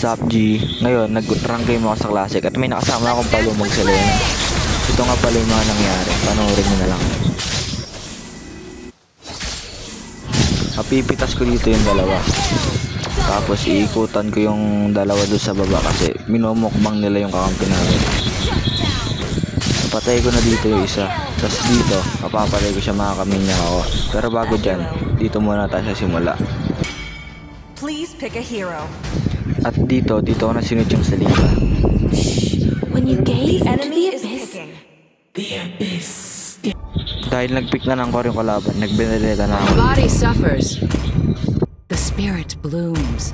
Sup G, ngayon nag-rank game ako sa Classic at may nakasama akong palumog sa Lena. Ito nga pala yung mga nangyari, panoorin nyo na lang. Mapipitas ko dito yung dalawa. Tapos iikutan ko yung dalawa doon sa baba kasi minumukbang nila yung kakampi namin. Napatay ko na dito yung isa. Tapos dito, mapapatay ko siya, makakaminya ako. Pero bago dyan, dito muna tayo sa simula. Please pick a hero. At dito ako na sinut yung salita. When you gaze into the abyss. The abyss. Dahil nag-pick na ng core yung kalaban, nag-benedetta na ako. The body suffers. The spirit blooms.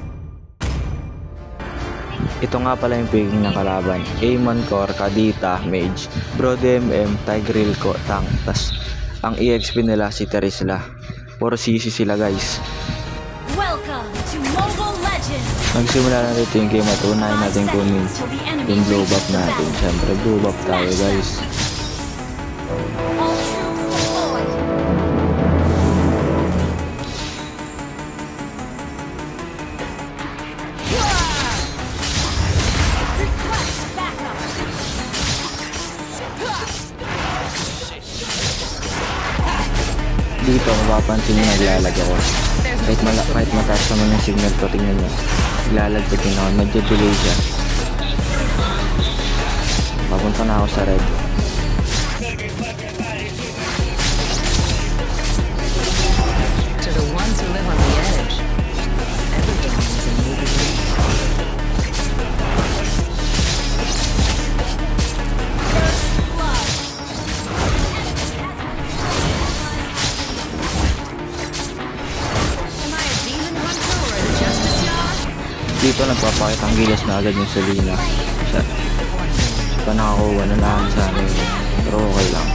Ito nga pala yung picking ng kalaban. Amon Core, Kadita, Mage, Bro DMM, Tigreal ko, Tank. Tas ang EXP nila si Terisla. Puro CC sila guys. Welcome to Mobile Legends. Nagsimula na dito yung game at unahin natin kunin yung blue buff natin. Siyempre blue buff tayo guys. All troops deployed. Request backup. Dito mapapansin nyo naglalag ako. Kahit mataas naman yung signal ko, tingnan nyo. Naglalag ko din ako, medyo delay siya. Papunta na ako sa red. To the ones who live on the edge, everything is a movie. First blood. Am I a demon hunter or a justice yard? Dito nagpapakita ang gilas na agad yung Selena. Siya pa nakakuha na lang sa amin. Pero okay lang.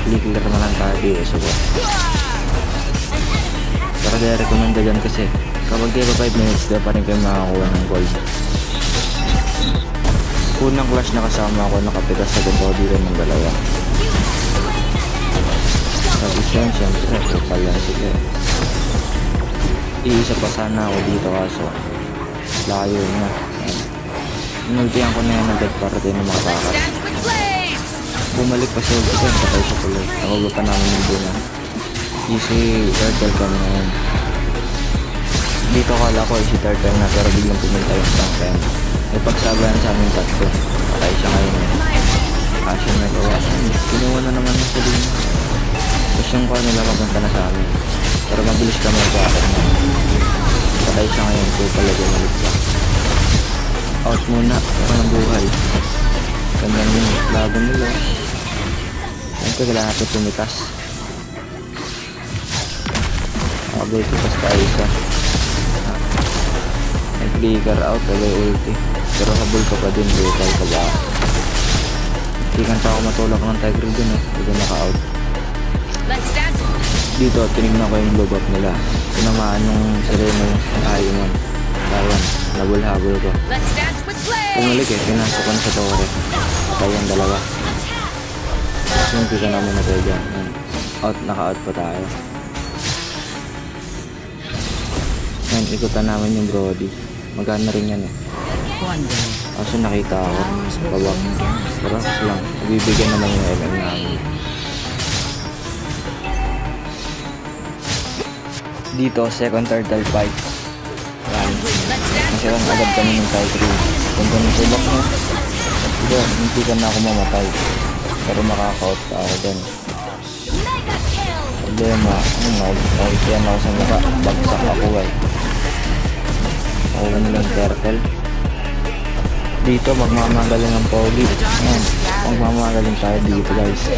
Clear na lang tayo dito sa bot. Pero di-recommenda dyan kasi kapag di pa 5 minutes di pa rin kayo makakuha ng gold. Unang clash na kasama ako nakapitas sa ganito dito ng dalawa. Tapos yan syempre ito pala sila. Iisa pa sana ako dito kaso layo na. Inultihan ko na yan agad para din na makatakas. Dance with flames! Bumalik pa siya ulti ko, patay siya tuloy. Nakulo pa namin yung buna. Easy turtle kami ngayon. Dito kala ko easy turtle na pero biglang pumunta yung tank yan. May pagsabayan sa aming tatlo. Patay siya ngayon eh. Asya na gawa. Kinuha na naman yung saling. Tapos yung call nila mapunta na sa amin. Pero mabilis kami sa akin na. Patay siya ngayon kung pala bumalik pa. Out muna, para ng buhay. Ganyan yung laban nila. Siyempre kailangan natin tumitas. Nakabay tutas tayo isa. Nag-flicker out, agay ulti. Pero habol ka pa din, brutal ka ba? Hindi kan pa ako matulak ng Tigreal dun eh. Hindi naka-out. Let's dance! Dito, tinignan ko yung blue buff nila. Tinamaan nung Sereno yung Ayumon. Tayan, nabul-habol ko. Let's dance with flames! Pumalik eh, pinasok ko na sa tore. Patay yung dalawa. Tapos yung pika namin na tayo dyan. Naka-out pa tayo. Yan, ikutan namin yung Brody. Magana rin yan eh. One day, Kaso nakita ako. Kabak. Pero lang, bibigyan naman yung MM namin. Dito, second turtle fight. Yan. Masirang agad kami ng Tigreal. Kung ganun tulak mo, diba, hindi ka na ako mamatay. Pero makaka-out pa ako dyan. Mega kill. Problema, yan ako sa mukha. Bagsak ako eh. Ako nilang turtle. Dito, magmamagaling ang Pogi. Yan, magmamagaling tayo dito guys.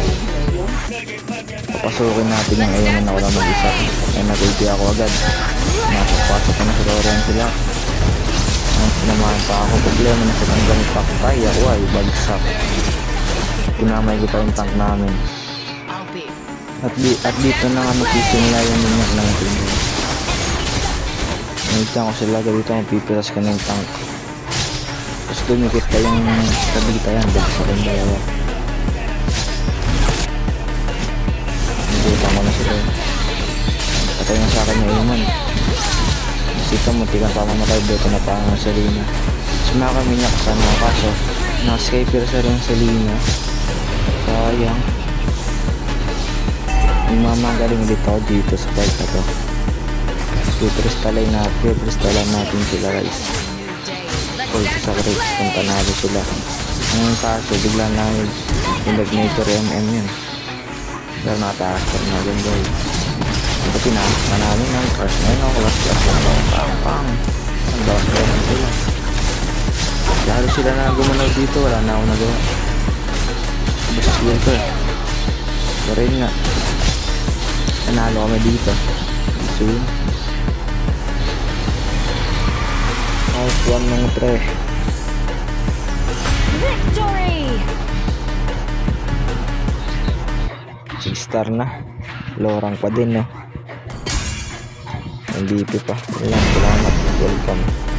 Papasukin natin yung ayun na ako na mag-isa. Ay nag-ulti ako agad. Napapasok ko na sa Lorraine sila. Sinamahan pa ako. Problema na silang gamit pa. Ay ako ay bagsak. Pinamay ko pa yung tank namin. I'll be. At dito na nga magsisimula yung minyak ng team. Nagtang ko sila dito mapipitas ka ng tank. Tapos dumikit pa yung stabilita yan. Bagsak yung dalawa. Nagutang ko na sila. Patay na sa akin yung iman. Sika muntikan pa mamatay, dito na pa ang Selena. Sumaka kami niya kasama, kaso naka-skyper sa rin Selena. Sayang. Mamagaling ulit ako dito sa fight na to. Piprestalin natin sila guys. Kung sa Rex, kung panalo sila. Ngayon kaso, bigla na yung Magnator MM yun. Pero nakatakas pa rin natin guys. Ito pinakas na namin ng crush na yun. Last pang. Ang lakas na naman sila. Lalo sila na gumanaw dito, wala na ako nagawa. Basta ko eh. Pero yun nga, nanalo kami dito. So yun. Nice one mga pre. Victory! 6 star na. Low rank pa din eh. MVP pa. Ayan, salamat. Welcome.